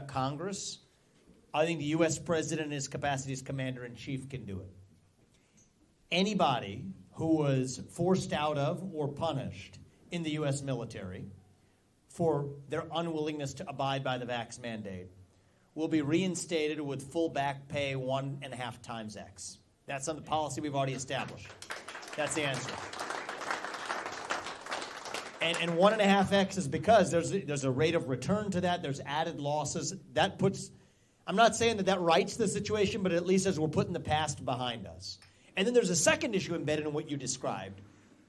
Congress, I think the U.S. president in his capacity as commander-in-chief can do it. Anybody who was forced out of or punished in the U.S. military for their unwillingness to abide by the vax mandate will be reinstated with full back pay 1.5 times X. That's on the policy we've already established. That's the answer. And 1.5x is because there's a rate of return to that. There's added losses. That puts, I'm not saying that rights the situation, but at least as we're putting the past behind us. And then there's a second issue embedded in what you described,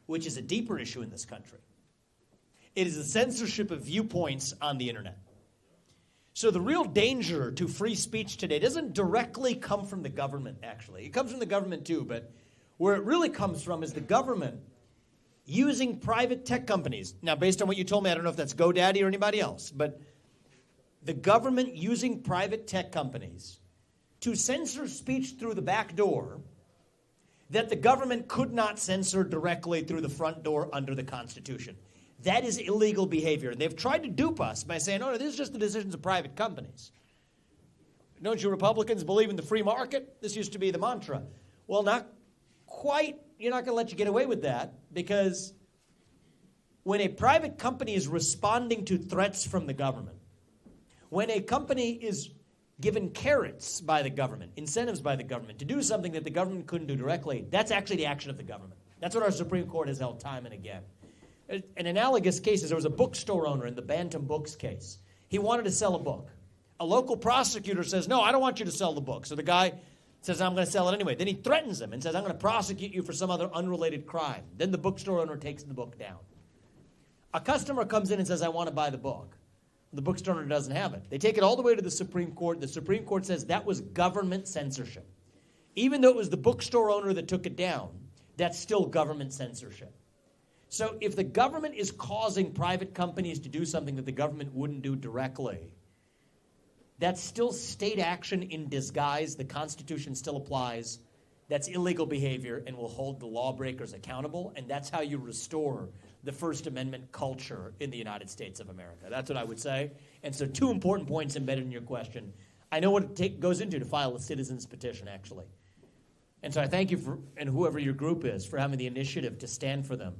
which is a deeper issue in this country. It is the censorship of viewpoints on the internet. So the real danger to free speech today doesn't directly come from the government, actually. It comes from the government too, but where it really comes from is the government using private tech companies. Now, based on what you told me, I don't know if that's GoDaddy or anybody else, but the government using private tech companies to censor speech through the back door that the government could not censor directly through the front door under the Constitution. That is illegal behavior. And they've tried to dupe us by saying, oh, no, this is just the decisions of private companies. Don't you Republicans believe in the free market? This used to be the mantra. Well, not quite. You're not going to let you get away with that, because when a private company is responding to threats from the government, when a company is given carrots by the government, incentives by the government to do something that the government couldn't do directly, that's actually the action of the government. That's what our Supreme Court has held time and again. An analogous case is there was a bookstore owner in the Bantam Books case. He wanted to sell a book. A local prosecutor says, no, I don't want you to sell the book. So the guy says, I'm going to sell it anyway. Then he threatens him and says, I'm going to prosecute you for some other unrelated crime. Then the bookstore owner takes the book down. A customer comes in and says, I want to buy the book. The bookstore owner doesn't have it. They take it all the way to the Supreme Court. The Supreme Court says that was government censorship. Even though it was the bookstore owner that took it down, that's still government censorship. So if the government is causing private companies to do something that the government wouldn't do directly, that's still state action in disguise. The Constitution still applies. That's illegal behavior and will hold the lawbreakers accountable. And that's how you restore the First Amendment culture in the United States of America. That's what I would say. And so 2 important points embedded in your question. I know what it goes into to file a citizen's petition, actually. And so I thank you for, and whoever your group is, for having the initiative to stand for them.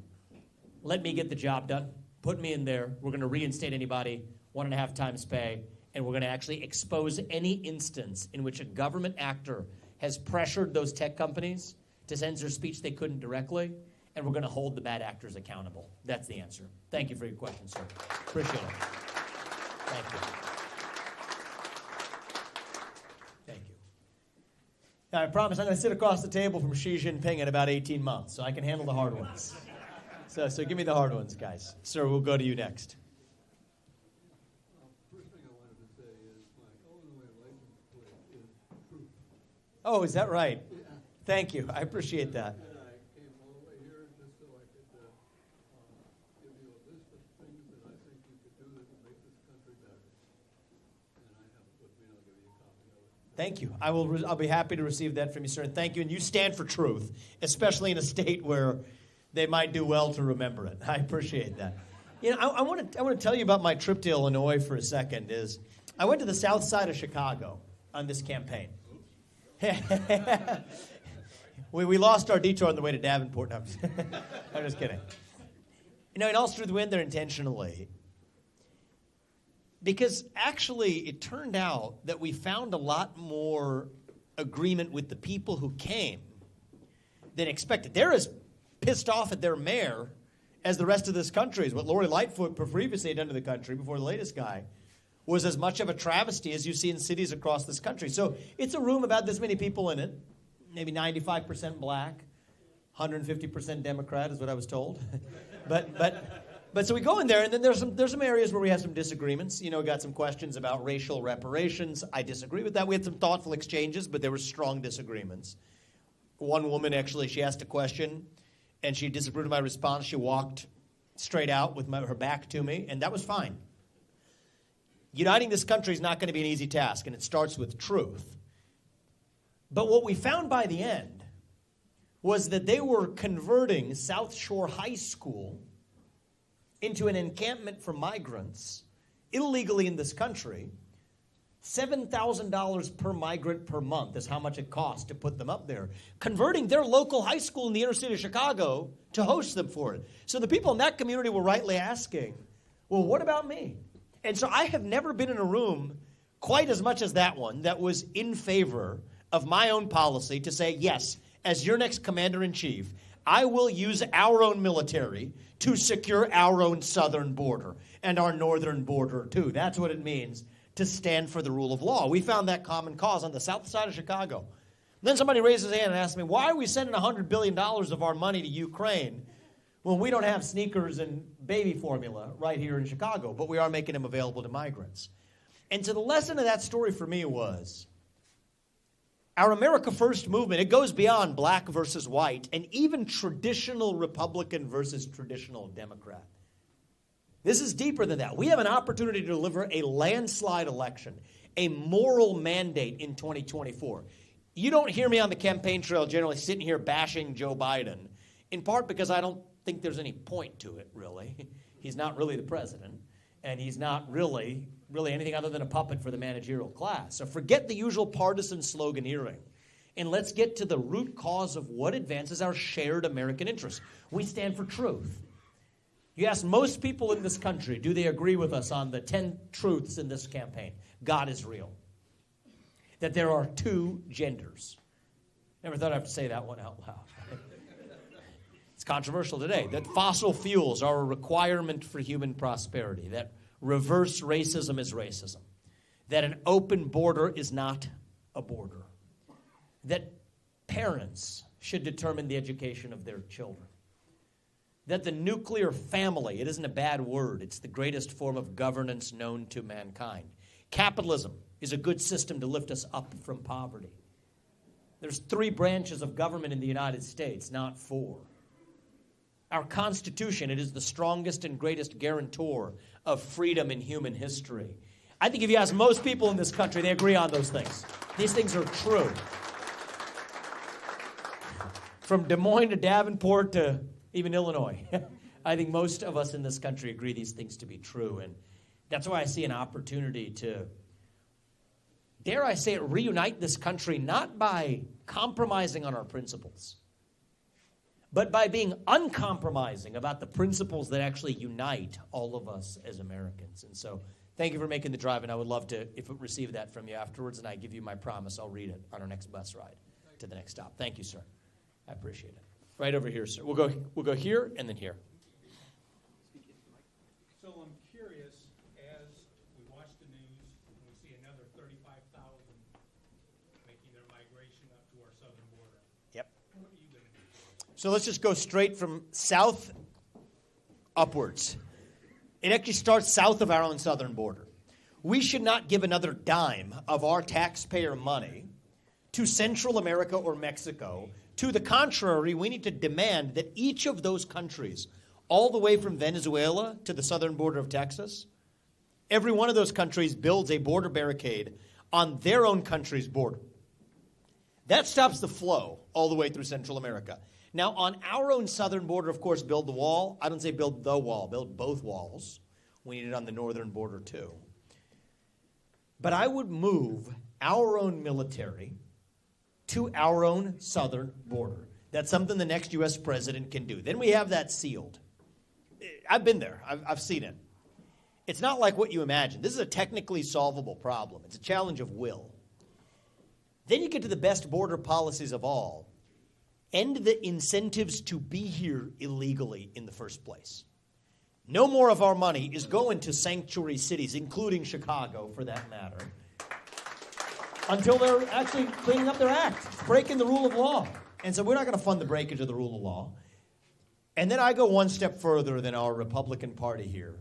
Let me get the job done. Put me in there. We're going to reinstate anybody, 1.5 times pay. And we're going to actually expose any instance in which a government actor has pressured those tech companies to censor speech they couldn't directly, and we're going to hold the bad actors accountable. That's the answer. Thank you for your question, sir. Appreciate it. Thank you. Thank you. Now, I promise I'm going to sit across the table from Xi Jinping in about 18 months, so I can handle the hard ones. So give me the hard ones, guys. Sir, we'll go to you next. Oh, is that right? Yeah. Thank you. I appreciate that. And I came all the way here just so I could give you a list of things that I think you could do that would make this country better. And I have it with me. I'll give you a copy of it. Thank you. I'll be happy to receive that from you, sir. And thank you. And you stand for truth, especially in a state where they might do well to remember it. I appreciate that. You know, I want to tell you about my trip to Illinois for a second. I went to the south side of Chicago on this campaign. we lost our detour on the way to Davenport. No, I'm just kidding. You know, in all truth, we went there intentionally because actually it turned out that we found a lot more agreement with the people who came than expected. They're as pissed off at their mayor as the rest of this country is. What Lori Lightfoot previously had done to the country before the latest guy was as much of a travesty as you see in cities across this country. So it's a room about this many people in it, maybe 95% black, 150% Democrat is what I was told. But so we go in there, and then there's some areas where we have some disagreements. You know, we got some questions about racial reparations. I disagree with that. We had some thoughtful exchanges, but there were strong disagreements. One woman, actually, she asked a question, and she disapproved of my response. She walked straight out with her back to me, and that was fine. Uniting this country is not going to be an easy task, and it starts with truth. But what we found by the end was that they were converting South Shore High School into an encampment for migrants illegally in this country $7,000 per migrant per month is how much it costs to put them up there. Converting their local high school in the inner city of Chicago to host them for it. So the people in that community were rightly asking, well, what about me? And so I have never been in a room quite as much as that one that was in favor of my own policy to say, yes, as your next commander-in-chief, I will use our own military to secure our own southern border and our northern border, too. That's what it means to stand for the rule of law. We found that common cause on the south side of Chicago. And then somebody raised his hand and asked me, why are we sending $100 billion of our money to Ukraine when we don't have sneakers and baby formula right here in Chicago, but we are making them available to migrants? And so the lesson of that story for me was, our America First movement, it goes beyond black versus white and even traditional Republican versus traditional Democrat. This is deeper than that. We have an opportunity to deliver a landslide election, a moral mandate in 2024. You don't hear me on the campaign trail generally sitting here bashing Joe Biden, in part because I don't think there's any point to it, really. He's not really the president, and he's not really anything other than a puppet for the managerial class. So forget the usual partisan sloganeering, and let's get to the root cause of what advances our shared American interests. We stand for truth. You ask most people in this country, do they agree with us on the 10 truths in this campaign? God is real. That there are two genders. Never thought I'd have to say that one out loud. It's controversial today. That fossil fuels are a requirement for human prosperity. That reverse racism is racism. That an open border is not a border. That parents should determine the education of their children. That the nuclear family, it isn't a bad word, it's the greatest form of governance known to mankind. Capitalism is a good system to lift us up from poverty. There's 3 branches of government in the United States, not 4. Our Constitution, it is the strongest and greatest guarantor of freedom in human history. I think if you ask most people in this country, they agree on those things. These things are true. From Des Moines to Davenport to even Illinois. I think most of us in this country agree these things to be true. And that's why I see an opportunity to, dare I say it, reunite this country, not by compromising on our principles, but by being uncompromising about the principles that actually unite all of us as Americans. And so thank you for making the drive, and I would love to receive that from you afterwards, and I give you my promise I'll read it on our next bus ride to the next stop. Thank you, sir. I appreciate it. Right over here, sir. We'll go here and then here. So I'm curious, as we watch the news and we see another 35,000 making their migration up to our southern border. Yep. What are you going to do? So let's just go straight from south upwards. It actually starts south of our own southern border. We should not give another dime of our taxpayer money to Central America or Mexico. To the contrary, we need to demand that each of those countries, all the way from Venezuela to the southern border of Texas, every one of those countries builds a border barricade on their own country's border. That stops the flow all the way through Central America. Now, on our own southern border, of course, build the wall. I don't say build the wall, build both walls. We need it on the northern border, too. But I would move our own military to our own southern border. That's something the next U.S. president can do. Then we have that sealed. I've been there. I've seen it. It's not like what you imagine. This is a technically solvable problem. It's a challenge of will. Then you get to the best border policies of all. End the incentives to be here illegally in the first place. No more of our money is going to sanctuary cities, including Chicago, for that matter, until they're actually cleaning up their act, breaking the rule of law. And so we're not going to fund the breakage of the rule of law. And then I go one step further than our Republican Party here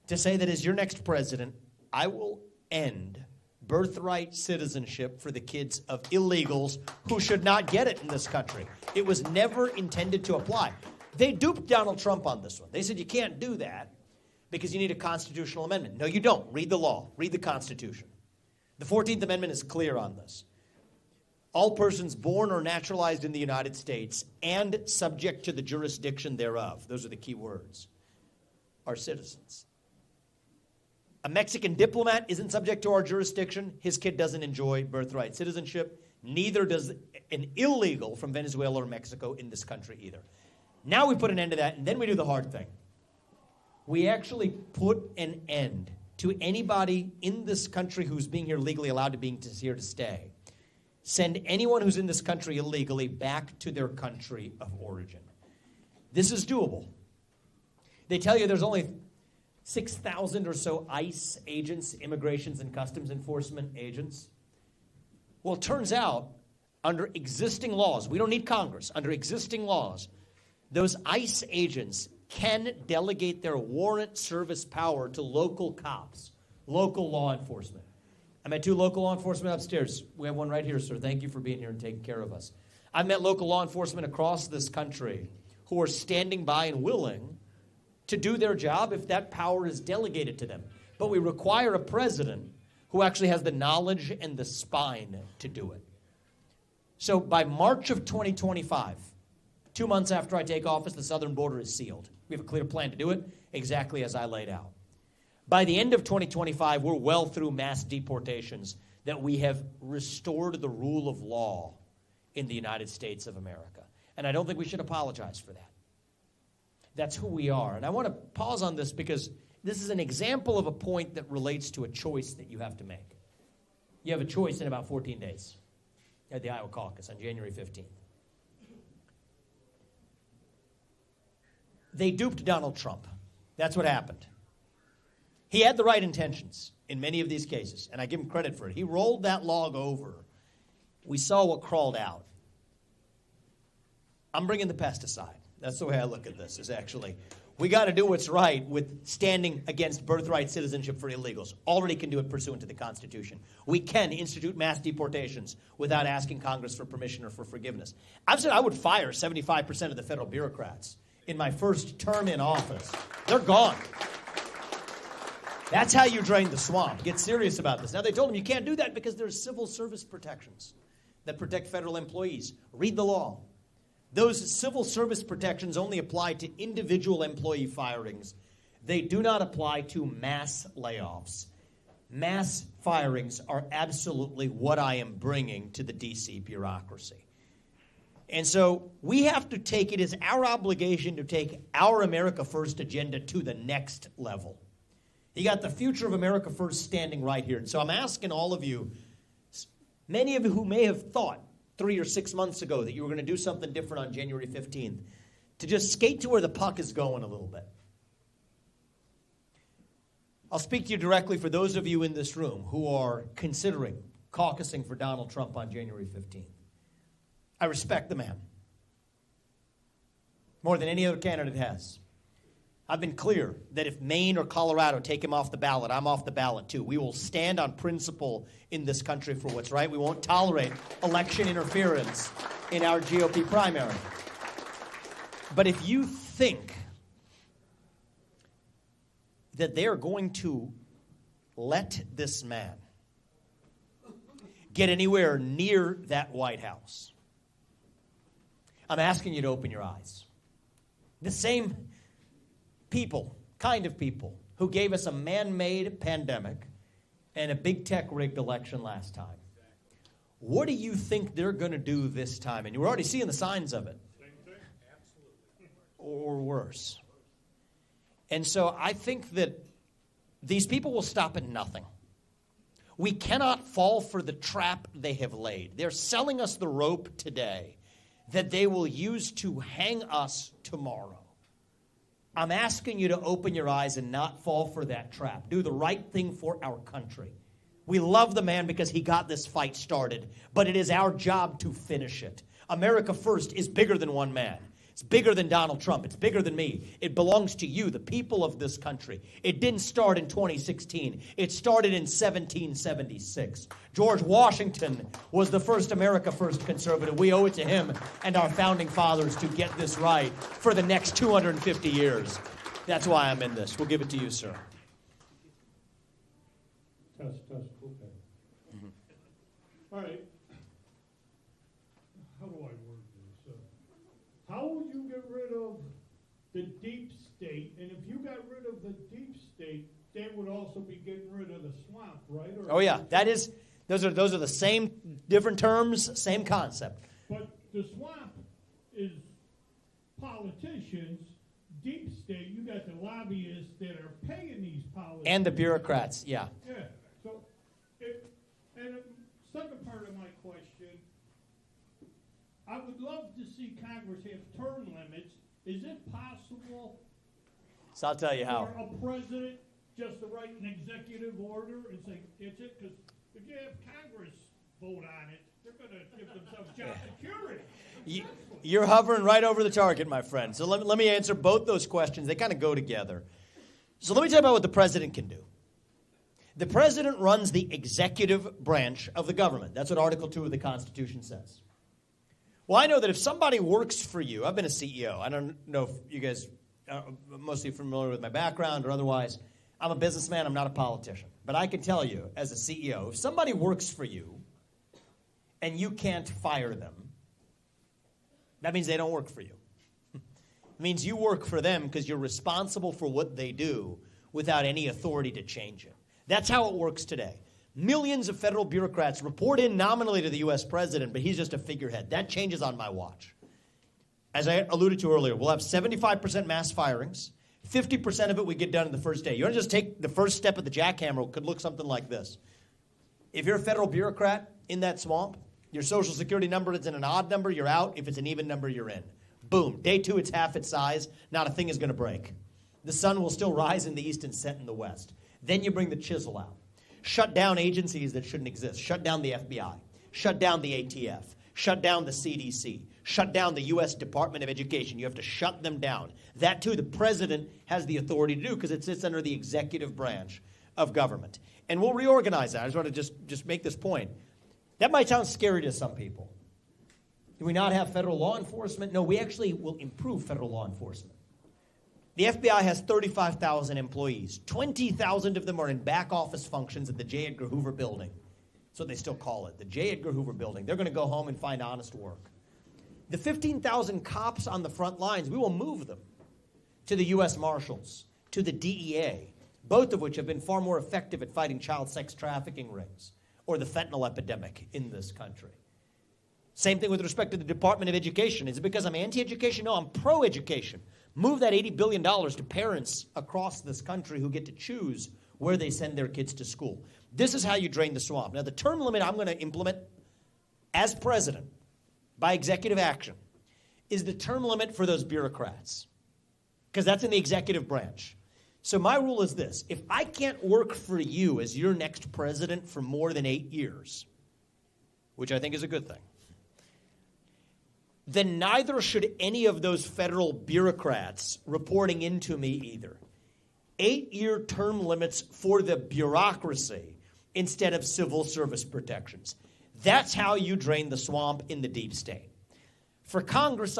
to say that as your next president, I will end birthright citizenship for the kids of illegals who should not get it in this country. It was never intended to apply. They duped Donald Trump on this one. They said you can't do that because you need a constitutional amendment. No, you don't. Read the law. Read the Constitution. The 14th Amendment is clear on this. All persons born or naturalized in the United States and subject to the jurisdiction thereof, those are the key words, are citizens. A Mexican diplomat isn't subject to our jurisdiction. His kid doesn't enjoy birthright citizenship. Neither does an illegal from Venezuela or Mexico in this country either. Now we put an end to that, and then we do the hard thing. We actually put an end to anybody in this country who's being here legally allowed to be here to stay. Send anyone who's in this country illegally back to their country of origin. This is doable. They tell you there's only 6,000 or so ICE agents, Immigrations and Customs Enforcement agents. Well, it turns out, under existing laws, we don't need Congress, under existing laws, those ICE agents can delegate their warrant service power to local cops, local law enforcement. I met 2 local law enforcement upstairs. We have one right here, sir. Thank you for being here and taking care of us. I've met local law enforcement across this country who are standing by and willing to do their job if that power is delegated to them. But we require a president who actually has the knowledge and the spine to do it. So by March of 2025, 2 months after I take office, the southern border is sealed. We have a clear plan to do it, exactly as I laid out. By the end of 2025, we're well through mass deportations, that we have restored the rule of law in the United States of America. And I don't think we should apologize for that. That's who we are. And I want to pause on this because this is an example of a point that relates to a choice that you have to make. You have a choice in about 14 days at the Iowa caucus on January 15th. They duped Donald Trump. That's what happened. He had the right intentions in many of these cases, and I give him credit for it. He rolled that log over. We saw what crawled out. I'm bringing the pesticide. That's the way I look at this, is actually, we got to do what's right with standing against birthright citizenship for illegals. Already can do it pursuant to the Constitution. We can institute mass deportations without asking Congress for permission or for forgiveness. I've said I would fire 75% of the federal bureaucrats in my first term in office. They're gone. That's how you drain the swamp. Get serious about this. Now, they told him you can't do that because there's civil service protections that protect federal employees. Read the law. Those civil service protections only apply to individual employee firings. They do not apply to mass layoffs. Mass firings are absolutely what I am bringing to the D.C. bureaucracy. And so we have to take it as our obligation to take our America First agenda to the next level. You got the future of America First standing right here. And so I'm asking all of you, many of you who may have thought 3 or 6 months ago that you were going to do something different on January 15th, to just skate to where the puck is going a little bit. I'll speak to you directly for those of you in this room who are considering caucusing for Donald Trump on January 15th. I respect the man more than any other candidate has. I've been clear that if Maine or Colorado take him off the ballot, I'm off the ballot too. We will stand on principle in this country for what's right. We won't tolerate election interference in our GOP primary. But if you think that they are going to let this man get anywhere near that White House, I'm asking you to open your eyes. The same people, kind of people, who gave us a man-made pandemic and a big tech-rigged election last time. What do you think they're going to do this time? And you're already seeing the signs of it. Same thing. Absolutely. Or worse. And so I think that these people will stop at nothing. We cannot fall for the trap they have laid. They're selling us the rope today that they will use to hang us tomorrow. I'm asking you to open your eyes and not fall for that trap. Do the right thing for our country. We love the man because he got this fight started, but it is our job to finish it. America First is bigger than one man. It's bigger than Donald Trump. It's bigger than me. It belongs to you, the people of this country. It didn't start in 2016. It started in 1776. George Washington was the first America First conservative. We owe it to him and our founding fathers to get this right for the next 250 years. That's why I'm in this. We'll give it to you, sir. Test, okay. Mm-hmm. All right. How do I word this? How would you get rid of the deep state? And if you got rid of the deep state, that would also also be getting rid of the swamp, right? Or Oh yeah, those are the same, different terms, same concept. But the swamp is politicians, deep state. You got the lobbyists that are paying these politicians. And the bureaucrats, yeah. Yeah. So, and the second part of my question, I would love to see Congress have term limits. Is it possible So I'll tell you how. for a president just to write an executive order and say, it's it? Because if you have Congress vote on it, they're going to give themselves job security. You're hovering right over the target, my friend. So let me answer both those questions. They kind of go together. So let me tell you about what the president can do. The president runs the executive branch of the government. That's what Article 2 of the Constitution says. Well, I know that if somebody works for you, I've been a CEO. I don't know if you guys are mostly familiar with my background or otherwise. I'm a businessman. I'm not a politician. But I can tell you, as a CEO, if somebody works for you and you can't fire them, that means they don't work for you. It means you work for them because you're responsible for what they do without any authority to change it. That's how it works today. Millions of federal bureaucrats report in nominally to the U.S. president, but he's just a figurehead. That changes on my watch. As I alluded to earlier, we'll have 75% mass firings. 50% of it we get done in the first day. You want to just take the first step of the jackhammer, it could look something like this. If you're a federal bureaucrat in that swamp, your Social Security number is in an odd number, you're out. If it's an even number, you're in. Boom. Day 2, it's half its size. Not a thing is going to break. The sun will still rise in the east and set in the west. Then you bring the chisel out. Shut down agencies that shouldn't exist. Shut down the FBI. Shut down the ATF. Shut down the CDC. Shut down the U.S. Department of Education. You have to shut them down. That, too, the president has the authority to do because it sits under the executive branch of government. And we'll reorganize that. I just want to just make this point. That might sound scary to some people. Do we not have federal law enforcement? No, we actually will improve federal law enforcement. The FBI has 35,000 employees. 20,000 of them are in back office functions at the J. Edgar Hoover building. That's what they still call it, the J. Edgar Hoover building. They're going to go home and find honest work. The 15,000 cops on the front lines, we will move them to the U.S. Marshals, to the DEA, both of which have been far more effective at fighting child sex trafficking rings or the fentanyl epidemic in this country. Same thing with respect to the Department of Education. Is it because I'm anti-education? No, I'm pro-education. Move that $80 billion to parents across this country who get to choose where they send their kids to school. This is how you drain the swamp. Now, the term limit I'm going to implement as president by executive action is the term limit for those bureaucrats, because that's in the executive branch. So my rule is this. If I can't work for you as your next president for more than 8 years, which I think is a good thing, then neither should any of those federal bureaucrats reporting into me either. 8-year term limits for the bureaucracy instead of civil service protections. That's how you drain the swamp in the deep state. For Congress,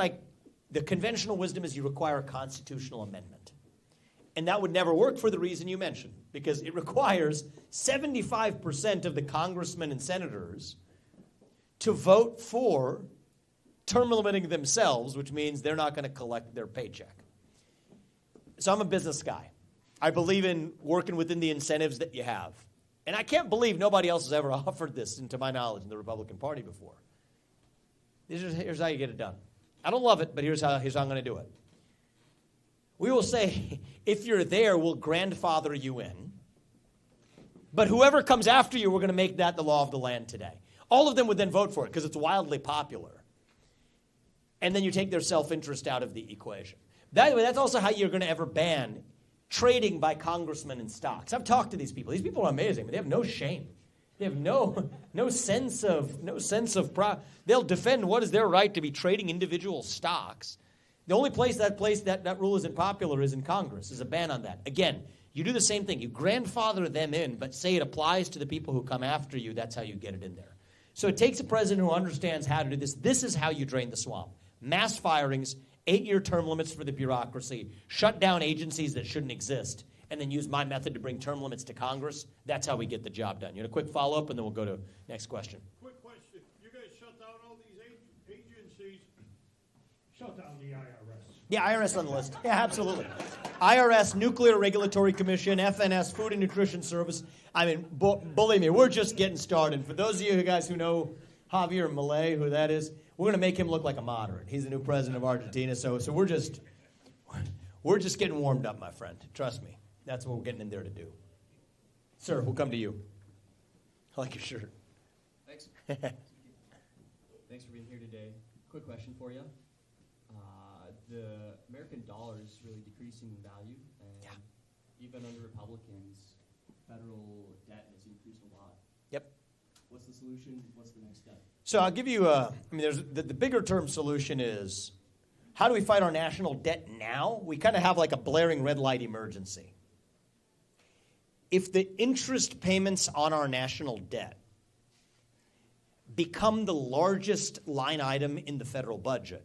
the conventional wisdom is you require a constitutional amendment. And that would never work for the reason you mentioned, because it requires 75% of the congressmen and senators to vote for term limiting themselves, which means they're not going to collect their paycheck. So I'm a business guy. I believe in working within the incentives that you have. And I can't believe nobody else has ever offered this, to my knowledge, in the Republican Party before. Here's how you get it done. I don't love it, but here's how I'm going to do it. We will say, if you're there, we'll grandfather you in. But whoever comes after you, we're going to make that the law of the land today. All of them would then vote for it because it's wildly popular. And then you take their self-interest out of the equation. By the way, that's also how you're going to ever ban trading by congressmen in stocks. I've talked to these people. These people are amazing, but they have no shame. They have no sense of they'll defend what is their right to be trading individual stocks. The only place that rule isn't popular is in Congress, is a ban on that. Again, you do the same thing. You grandfather them in, but say it applies to the people who come after you. That's how you get it in there. So it takes a president who understands how to do this. This is how you drain the swamp. Mass firings, 8-year term limits for the bureaucracy, shut down agencies that shouldn't exist, and then use my method to bring term limits to Congress. That's how we get the job done. You want a quick follow-up, and then we'll go to next question. Quick question. You guys shut down all these agencies. Shut down the IRS. Yeah, IRS on the list. Yeah, absolutely. IRS, Nuclear Regulatory Commission, FNS, Food and Nutrition Service. I mean, believe me, we're just getting started. For those of you guys who know Javier Milei, who that is, we're going to make him look like a moderate. He's the new president of Argentina, so we're just getting warmed up, my friend. Trust me. That's what we're getting in there to do. Sir, we'll come to you. I like your shirt. Thanks. Thanks for being here today. Quick question for you. The American dollar is really decreasing in value, and even under Republicans, federal debt has increased a lot. Yep. What's the solution? What's the next step? So I'll give you, there's the bigger term solution is, how do we fight our national debt now? We kind of have like a blaring red light emergency. If the interest payments on our national debt become the largest line item in the federal budget,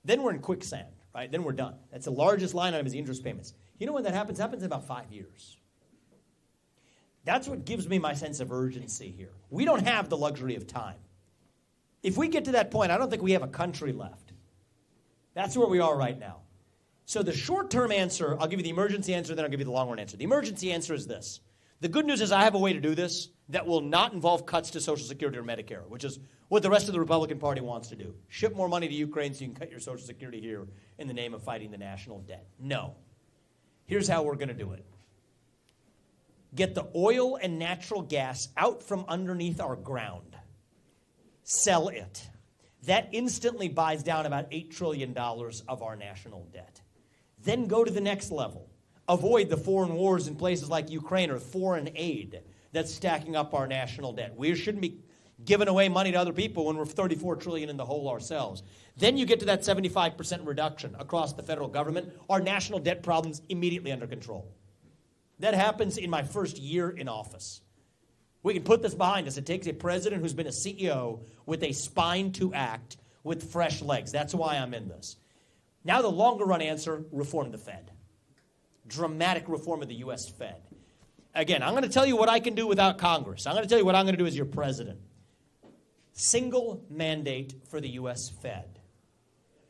then we're in quicksand, right? Then we're done. That's the largest line item is the interest payments. You know when that happens? It happens in about 5 years. That's what gives me my sense of urgency here. We don't have the luxury of time. If we get to that point, I don't think we have a country left. That's where we are right now. So the short-term answer, I'll give you the emergency answer, then I'll give you the long-run answer. The emergency answer is this. The good news is I have a way to do this that will not involve cuts to Social Security or Medicare, which is what the rest of the Republican Party wants to do. Ship more money to Ukraine so you can cut your Social Security here in the name of fighting the national debt. No. Here's how we're going to do it. Get the oil and natural gas out from underneath our ground. Sell it. That instantly buys down about $8 trillion of our national debt. Then go to the next level. Avoid the foreign wars in places like Ukraine or foreign aid that's stacking up our national debt. We shouldn't be giving away money to other people when we're $34 trillion in the hole ourselves. Then you get to that 75% reduction across the federal government. Our national debt problem's immediately under control. That happens in my first year in office. We can put this behind us. It takes a president who's been a CEO with a spine to act with fresh legs. That's why I'm in this. Now the longer run answer, reform the Fed. Dramatic reform of the U.S. Fed. Again, I'm going to tell you what I can do without Congress. I'm going to tell you what I'm going to do as your president. Single mandate for the U.S. Fed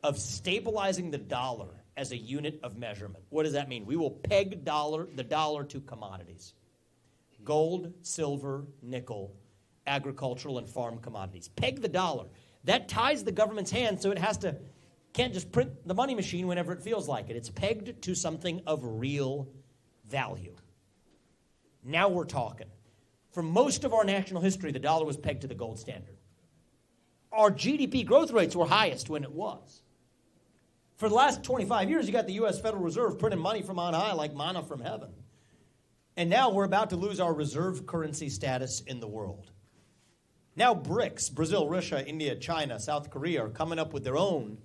of stabilizing the dollar as a unit of measurement. What does that mean? We will peg the dollar to commodities. Gold, silver, nickel, agricultural and farm commodities. Peg the dollar. That ties the government's hands so it can't just print the money machine whenever it feels like it. It's pegged to something of real value. Now we're talking. For most of our national history, the dollar was pegged to the gold standard. Our GDP growth rates were highest when it was. For the last 25 years, you got the U.S. Federal Reserve printing money from on high like manna from heaven. And now we're about to lose our reserve currency status in the world. Now BRICS, Brazil, Russia, India, China, South Korea, are coming up with their own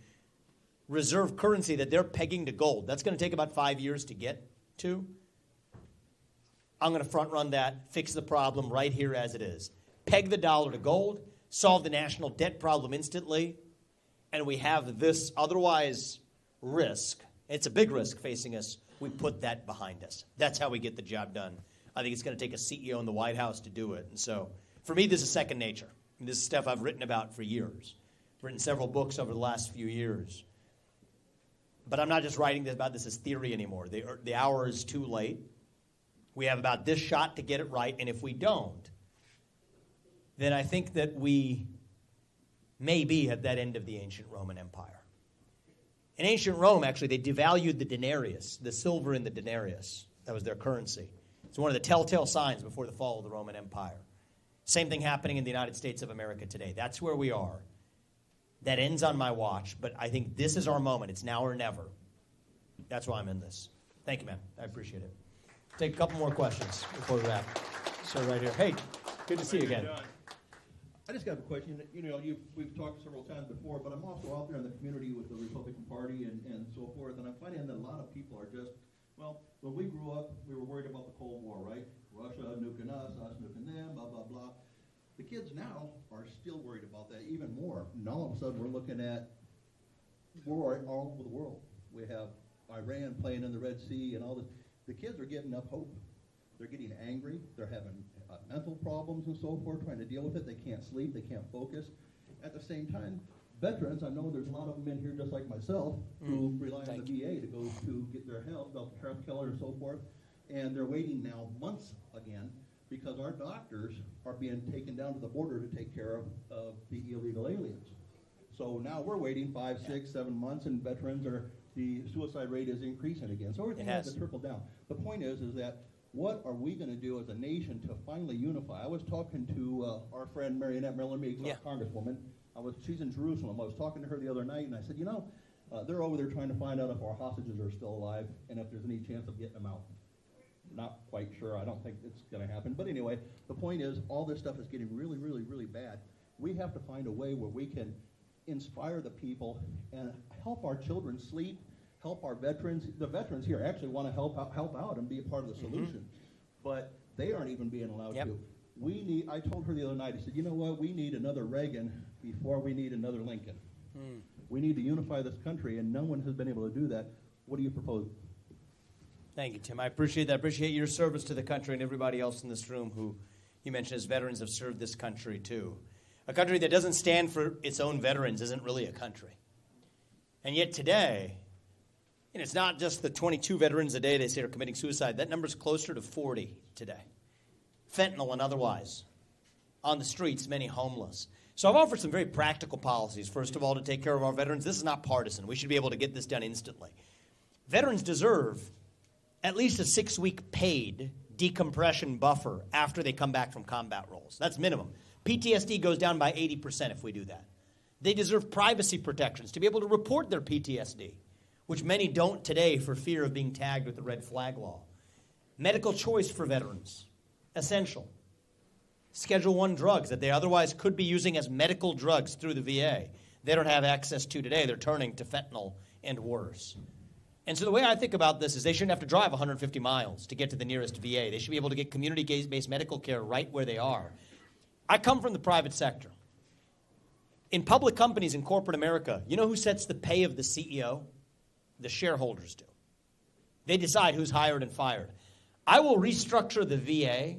reserve currency that they're pegging to gold. That's going to take about 5 years to get to. I'm going to front run that, fix the problem right here as it is. Peg the dollar to gold, solve the national debt problem instantly, and we have this otherwise risk. It's a big risk facing us. We put that behind us. That's how we get the job done. I think it's going to take a CEO in the White House to do it. And so, for me, this is second nature. This is stuff I've written about for years. I've written several books over the last few years. But I'm not just writing about this as theory anymore. The hour is too late. We have about this shot to get it right, and if we don't, then I think that we may be at that end of the ancient Roman Empire. In ancient Rome, actually, they devalued the denarius, the silver in the denarius. That was their currency. It's one of the telltale signs before the fall of the Roman Empire. Same thing happening in the United States of America today. That's where we are. That ends on my watch, but I think this is our moment. It's now or never. That's why I'm in this. Thank you, man. I appreciate it. Take a couple more questions before we wrap. Sir, right here. Hey, good to see you again. I just got a question. We've talked several times before, but I'm also out there in the community with the Republican Party and so forth, and I'm finding that a lot of people are just, well, when we grew up, we were worried about the Cold War, right? Russia nuking us nuking them, blah, blah, blah. The kids now are still worried about that even more. Now all of a sudden we're looking at war all over the world. We have Iran playing in the Red Sea and all this. The kids are getting up hope. They're getting angry. They're having mental problems and so forth, trying to deal with it. They can't sleep. They can't focus. At the same time, veterans, I know there's a lot of them in here just like myself who rely on the VA to go to get their health care and so forth, and they're waiting now months again because our doctors are being taken down to the border to take care of the illegal aliens. So now we're waiting 5, 6, 7 months, and the suicide rate is increasing again. So everything has to trickle down. The point is that what are we going to do as a nation to finally unify? I was talking to our friend Marionette Miller-Meeks, Congresswoman. She's in Jerusalem. I was talking to her the other night, and I said, they're over there trying to find out if our hostages are still alive and if there's any chance of getting them out. Not quite sure. I don't think it's going to happen. But anyway, the point is all this stuff is getting really, really, really bad. We have to find a way where we can inspire the people and help our children sleep, help our veterans. The veterans here actually want to help out and be a part of the solution, but they aren't even being allowed to. I told her the other night, I said, you know what, we need another Reagan before we need another Lincoln. We need to unify this country, and no one has been able to do that. What do you propose? Thank you, Tim. I appreciate that. I appreciate your service to the country and everybody else in this room who you mentioned as veterans have served this country too. A country that doesn't stand for its own veterans isn't really a country. And yet today, and it's not just the 22 veterans a day they say are committing suicide. That number's closer to 40 today. Fentanyl and otherwise. On the streets, many homeless. So I've offered some very practical policies. First of all, to take care of our veterans. This is not partisan. We should be able to get this done instantly. Veterans deserve at least a 6-week paid decompression buffer after they come back from combat roles. That's minimum. PTSD goes down by 80% if we do that. They deserve privacy protections to be able to report their PTSD, which many don't today for fear of being tagged with the red flag law. Medical choice for veterans, essential. Schedule I drugs that they otherwise could be using as medical drugs through the VA. They don't have access to today. They're turning to fentanyl and worse. And so the way I think about this is they shouldn't have to drive 150 miles to get to the nearest VA. They should be able to get community-based medical care right where they are. I come from the private sector. In public companies in corporate America, you know who sets the pay of the CEO? The shareholders do. They decide who's hired and fired. I will restructure the VA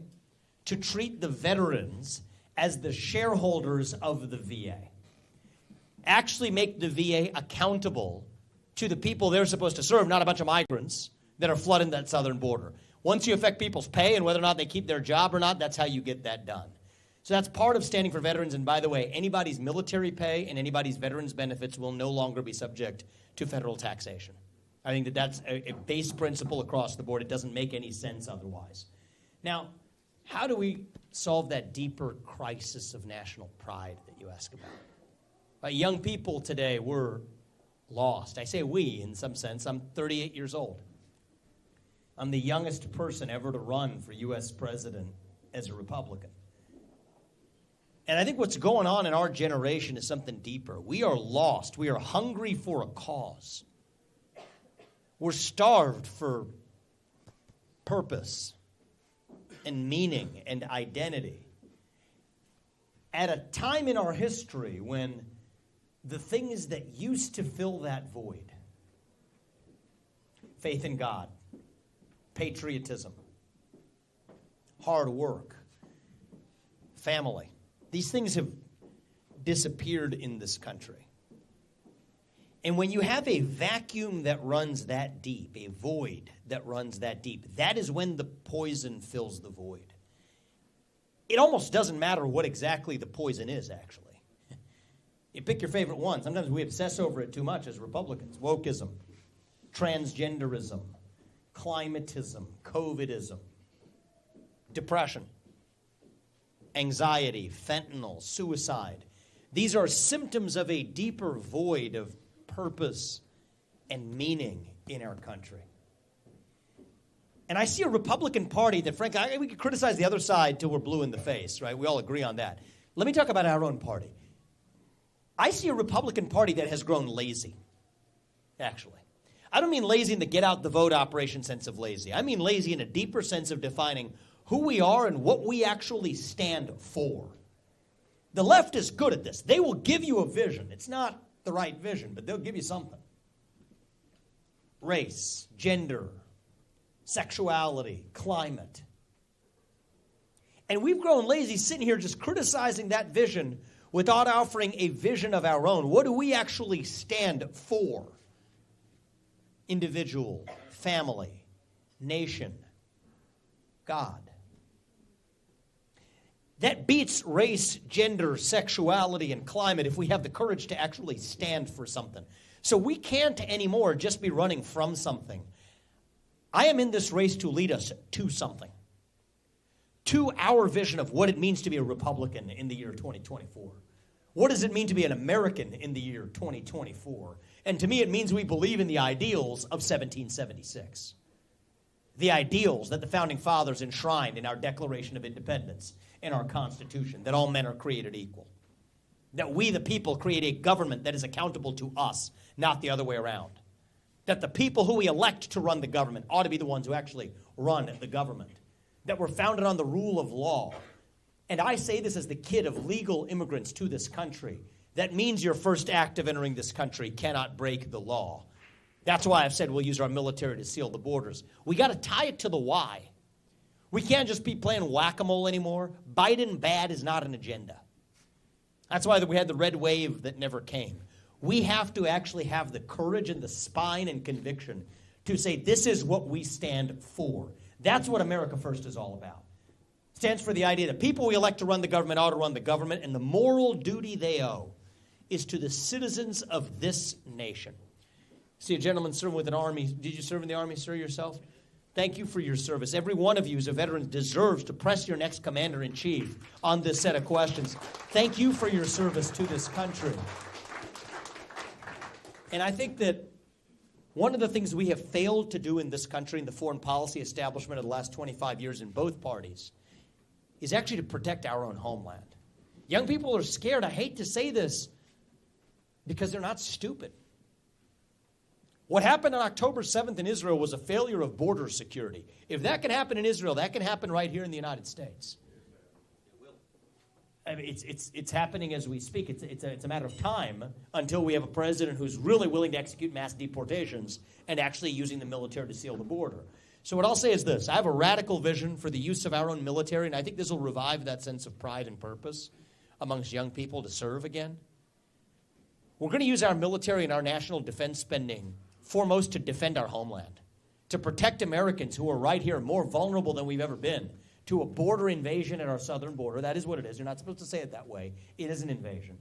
to treat the veterans as the shareholders of the VA. Actually make the VA accountable to the people they're supposed to serve, not a bunch of migrants that are flooding that southern border. Once you affect people's pay and whether or not they keep their job or not, that's how you get that done. So that's part of standing for veterans. And by the way, anybody's military pay and anybody's veterans benefits will no longer be subject to federal taxation. I think that that's a base principle across the board. It doesn't make any sense otherwise. Now, how do we solve that deeper crisis of national pride that you ask about? Young people today, we're lost. I say we in some sense. I'm 38 years old. I'm the youngest person ever to run for U.S. president as a Republican. And I think what's going on in our generation is something deeper. We are lost. We are hungry for a cause. We're starved for purpose and meaning and identity. At a time in our history when the things that used to fill that void, faith in God, patriotism, hard work, family, these things have disappeared in this country. And when you have a vacuum that runs that deep, a void that runs that deep, that is when the poison fills the void. It almost doesn't matter what exactly the poison is, actually. You pick your favorite one. Sometimes we obsess over it too much as Republicans. Wokeism, transgenderism, climatism, COVIDism, depression, anxiety, fentanyl, suicide. These are symptoms of a deeper void of purpose and meaning in our country. And I see a Republican Party that, frankly, we could criticize the other side till we're blue in the face, right? We all agree on that. Let me talk about our own party. I see a Republican Party that has grown lazy, actually. I don't mean lazy in the get-out-the-vote operation sense of lazy. I mean lazy in a deeper sense of defining who we are and what we actually stand for. The left is good at this. They will give you a vision. It's not the right vision, but they'll give you something. Race, gender, sexuality, climate. And we've grown lazy sitting here just criticizing that vision without offering a vision of our own. What do we actually stand for? Individual, family, nation, God. That beats race, gender, sexuality, and climate if we have the courage to actually stand for something. So we can't anymore just be running from something. I am in this race to lead us to something. To our vision of what it means to be a Republican in the year 2024. What does it mean to be an American in the year 2024? And to me, it means we believe in the ideals of 1776. The ideals that the Founding Fathers enshrined in our Declaration of Independence and our Constitution, that all men are created equal. That we, the people, create a government that is accountable to us, not the other way around. That the people who we elect to run the government ought to be the ones who actually run the government. That we're founded on the rule of law. And I say this as the kid of legal immigrants to this country. That means your first act of entering this country cannot break the law. That's why I've said we'll use our military to seal the borders. We got to tie it to the why. We can't just be playing whack-a-mole anymore. Biden bad is not an agenda. That's why we had the red wave that never came. We have to actually have the courage and the spine and conviction to say this is what we stand for. That's what America First is all about. It stands for the idea that people we elect to run the government ought to run the government, and the moral duty they owe is to the citizens of this nation. See a gentleman serving with an army. Did you serve in the army, sir, yourself? Thank you for your service. Every one of you as a veteran deserves to press your next commander-in-chief on this set of questions. Thank you for your service to this country. And I think that one of the things we have failed to do in this country, in the foreign policy establishment of the last 25 years in both parties, is actually to protect our own homeland. Young people are scared. I hate to say this because they're not stupid. What happened on October 7th in Israel was a failure of border security. If that can happen in Israel, that can happen right here in the United States. I mean, it's happening as we speak. It's a matter of time until we have a president who's really willing to execute mass deportations and actually using the military to seal the border. So what I'll say is this. I have a radical vision for the use of our own military, and I think this will revive that sense of pride and purpose amongst young people to serve again. We're going to use our military and our national defense spending foremost to defend our homeland, to protect Americans who are right here, more vulnerable than we've ever been, to a border invasion at our southern border. That is what it is. You're not supposed to say it that way. It is an invasion.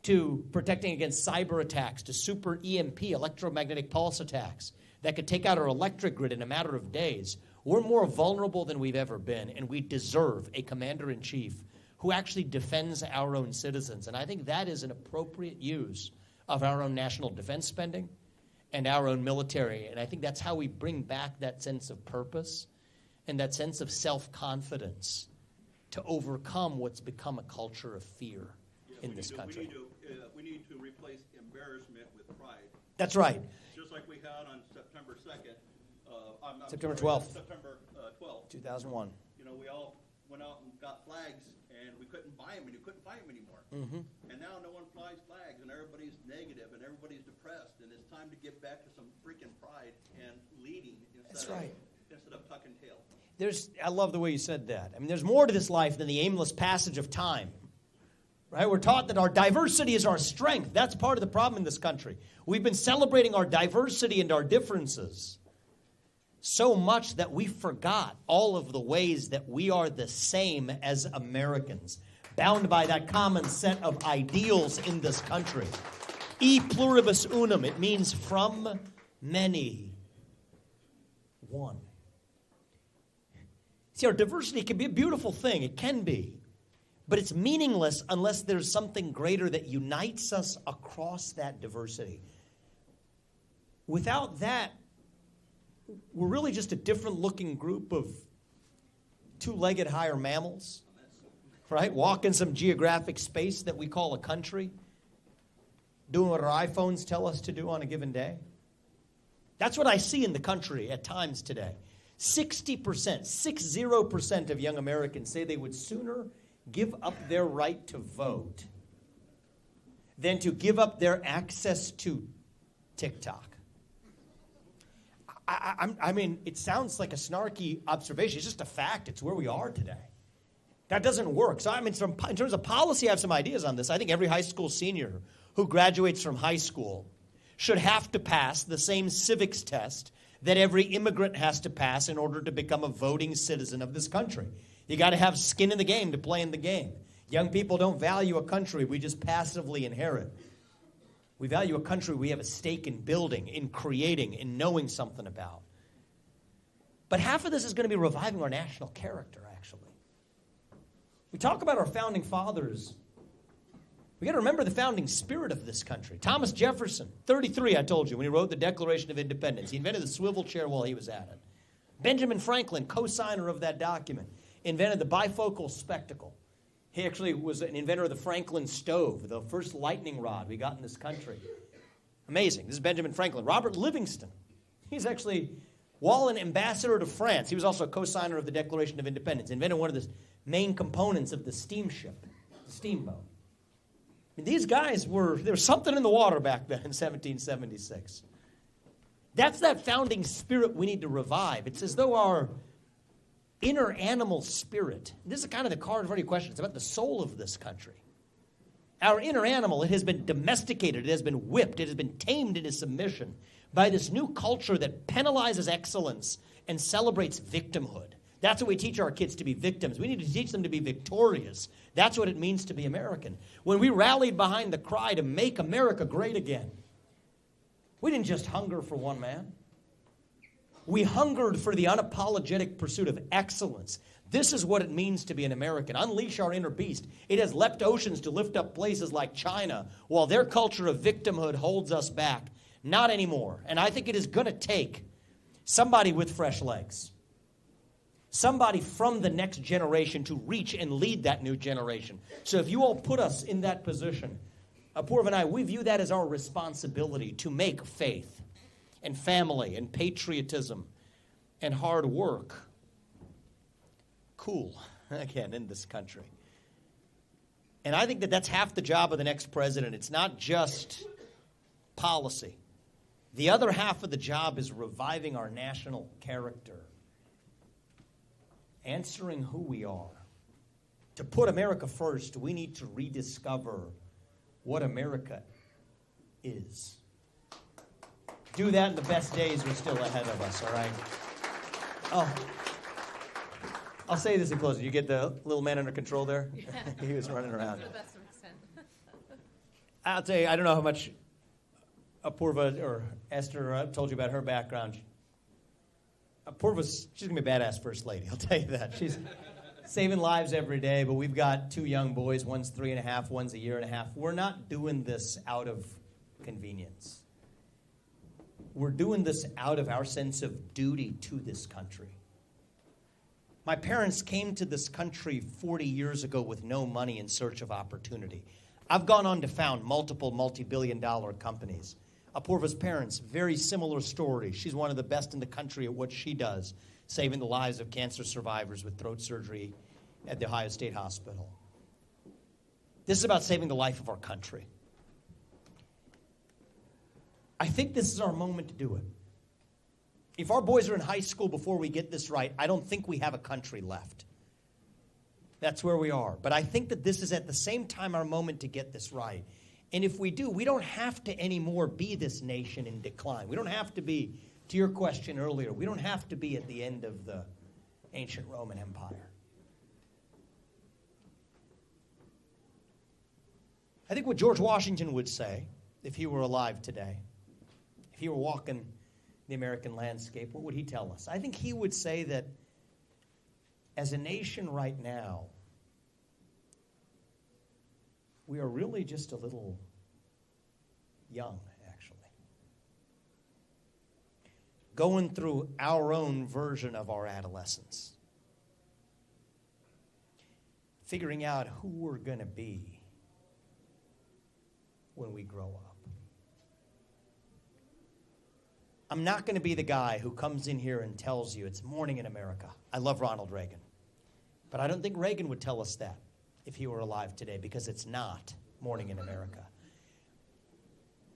To protecting against cyber attacks, to super EMP, electromagnetic pulse attacks, that could take out our electric grid in a matter of days. We're more vulnerable than we've ever been, and we deserve a commander-in-chief who actually defends our own citizens. And I think that is an appropriate use of our own national defense spending and our own military. And I think that's how we bring back that sense of purpose and that sense of self-confidence to overcome what's become a culture of fear in this country. We need to replace embarrassment with pride. That's right. Just like we had on September 2nd. September 12th. September 12th. 2001. You know, we all went out and got flags, and we couldn't buy them, and you couldn't buy them anymore. Mm-hmm. And now no one flies flags, and everybody's negative, and everybody's depressed, and it's time to get back to some freaking pride and leading instead of tucking tail. I love the way you said that. I mean, there's more to this life than the aimless passage of time. Right? We're taught that our diversity is our strength. That's part of the problem in this country. We've been celebrating our diversity and our differences so much that we forgot all of the ways that we are the same as Americans, bound by that common set of ideals in this country. E pluribus unum, it means from many, one. See, our diversity can be a beautiful thing. It can be. But it's meaningless unless there's something greater that unites us across that diversity. Without that, we're really just a different-looking group of two-legged higher mammals, right? Walking some geographic space that we call a country, doing what our iPhones tell us to do on a given day. That's what I see in the country at times today. 60% of young Americans say they would sooner give up their right to vote than to give up their access to TikTok. I mean, it sounds like a snarky observation. It's just a fact. It's where we are today. That doesn't work. So, I mean, in terms of policy, I have some ideas on this. I think every high school senior who graduates from high school should have to pass the same civics test that every immigrant has to pass in order to become a voting citizen of this country. You got to have skin in the game to play in the game. Young people don't value a country we just passively inherit. We value a country we have a stake in building, in creating, in knowing something about. But half of this is going to be reviving our national character, actually. We talk about our founding fathers. We got to remember the founding spirit of this country. Thomas Jefferson, 33, I told you, when he wrote the Declaration of Independence. He invented the swivel chair while he was at it. Benjamin Franklin, co-signer of that document, invented the bifocal spectacle. He actually was an inventor of the Franklin stove, the first lightning rod we got in this country. Amazing. This is Benjamin Franklin. Robert Livingston. He's actually, while an ambassador to France, he was also a co-signer of the Declaration of Independence, invented one of the main components of the steamship, the steamboat. I mean, these guys there was something in the water back then in 1776. That's that founding spirit we need to revive. It's as though our inner animal spirit, this is kind of the card for your question, it's about the soul of this country. Our inner animal, it has been domesticated, it has been whipped, it has been tamed into submission by this new culture that penalizes excellence and celebrates victimhood. That's what we teach our kids, to be victims. We need to teach them to be victorious. That's what it means to be American. When we rallied behind the cry to make America great again, we didn't just hunger for one man. We hungered for the unapologetic pursuit of excellence. This is what it means to be an American. Unleash our inner beast. It has leapt oceans to lift up places like China, while their culture of victimhood holds us back. Not anymore. And I think it is going to take somebody with fresh legs. Somebody from the next generation to reach and lead that new generation. So if you all put us in that position, Apoorv and I, we view that as our responsibility to make faith and family and patriotism and hard work cool again in this country. And I think that that's half the job of the next president. It's not just policy. The other half of the job is reviving our national character, answering who we are. To put America first, we need to rediscover what America is. Do that, and the best days are still ahead of us, all right? Oh, I'll say this in closing. You get the little man under control there? Yeah. He was running around. To the best of extent. I'll tell you, I don't know how much Apoorva or Esther told you about her background. Apoorva's, she's going to be a badass first lady, I'll tell you that. She's saving lives every day, but we've got 2 young boys. One's 3.5, one's 1.5 years. We're not doing this out of convenience. We're doing this out of our sense of duty to this country. My parents came to this country 40 years ago with no money in search of opportunity. I've gone on to found multiple multi-billion-dollar companies. Apoorva's parents, very similar story. She's one of the best in the country at what she does, saving the lives of cancer survivors with throat surgery at the Ohio State Hospital. This is about saving the life of our country. I think this is our moment to do it. If our boys are in high school before we get this right, I don't think we have a country left. That's where we are. But I think that this is at the same time our moment to get this right. And if we do, we don't have to anymore be this nation in decline. We don't have to be, to your question earlier, we don't have to be at the end of the ancient Roman Empire. I think what George Washington would say, if he were alive today, if he were walking the American landscape, what would he tell us? I think he would say that as a nation right now, we are really just a little young, actually. Going through our own version of our adolescence. Figuring out who we're going to be when we grow up. I'm not going to be the guy who comes in here and tells you it's morning in America. I love Ronald Reagan. But I don't think Reagan would tell us that if he were alive today, because it's not morning in America.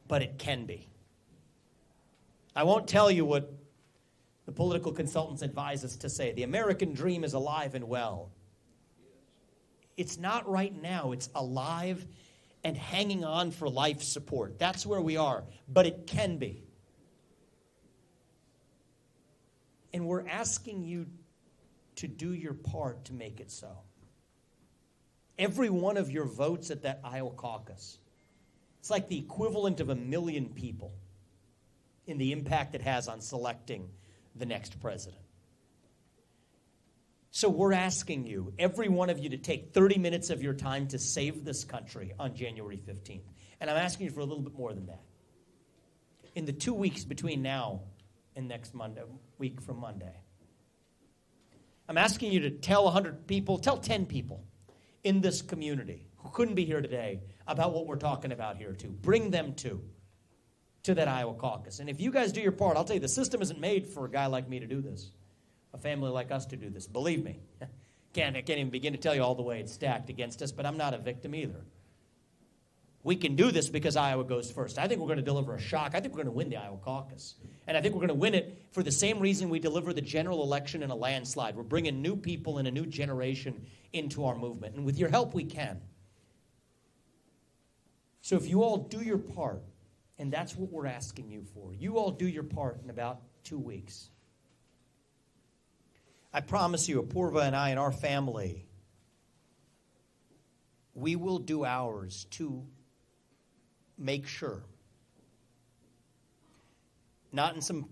But it can be. I won't tell you what the political consultants advise us to say. The American dream is alive and well. It's not right now. It's alive and hanging on for life support. That's where we are. But it can be. And we're asking you to do your part to make it so. Every one of your votes at that Iowa caucus, it's like the equivalent of 1 million people in the impact it has on selecting the next president. So we're asking you, every one of you, to take 30 minutes of your time to save this country on January 15th. And I'm asking you for a little bit more than that. In the 2 weeks between now and next Monday, week from Monday, I'm asking you to tell 100 people, tell 10 people in this community who couldn't be here today about what we're talking about here too. Bring them to that Iowa caucus. And if you guys do your part, I'll tell you, the system isn't made for a guy like me to do this, a family like us to do this. Believe me. I can't even begin to tell you all the way it's stacked against us, but I'm not a victim either. We can do this because Iowa goes first. I think we're going to deliver a shock. I think we're going to win the Iowa caucus. And I think we're going to win it for the same reason we deliver the general election in a landslide. We're bringing new people and a new generation into our movement. And with your help, we can. So if you all do your part, and that's what we're asking you for, you all do your part in about 2 weeks. I promise you, Apurva and I and our family, we will do ours to make sure, not in some